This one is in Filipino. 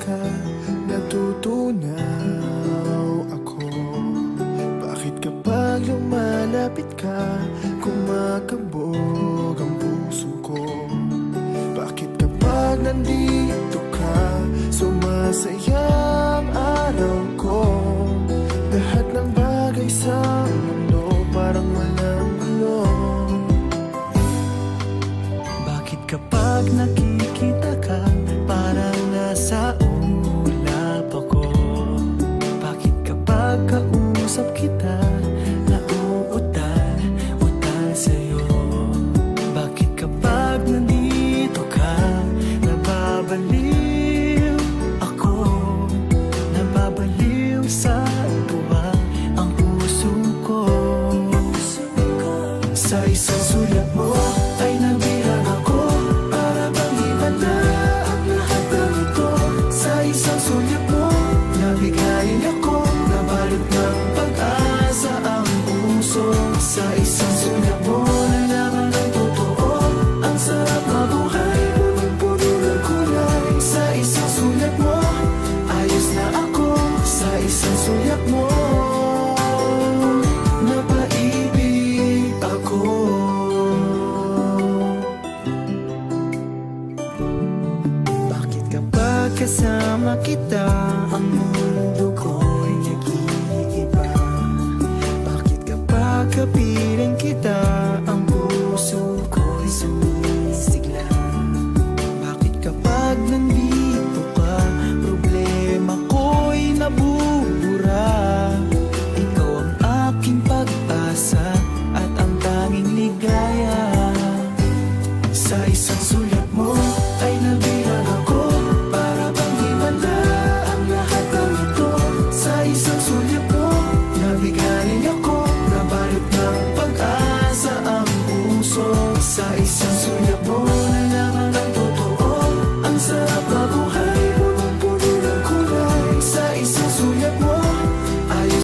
ka, natutunaw ako. Bakit kapag lumalapit ka, kumakabog ang puso ko? Bakit kapag nandito ka, sumasaya ang araw ko? Lahat ng bagay sa mundo parang walang gulo. Bakit kapag nakikita ka, parang nasa ulap ako? Bakit kapag kausap kita, nauutal-utal sa'yo? Bakit kapag nandito ka, nababaliw ako? Nababaliw sa tuwa ang puso ko. Sa isang sulat mo ay nabihag ako, para bang iba na ang lahat ng ito. Sa isang sulat mo, nabigayin ako, nabalot ng pag-asa ang puso. Sa isang sulat mo, nalaman ng totoo, ang sarap mabuhay, punong-puno ng kulay. Sa isang sulat mo, ayos na ako. Sa isang sulat mo, napaibig ako. Bakit kapag kasama kita,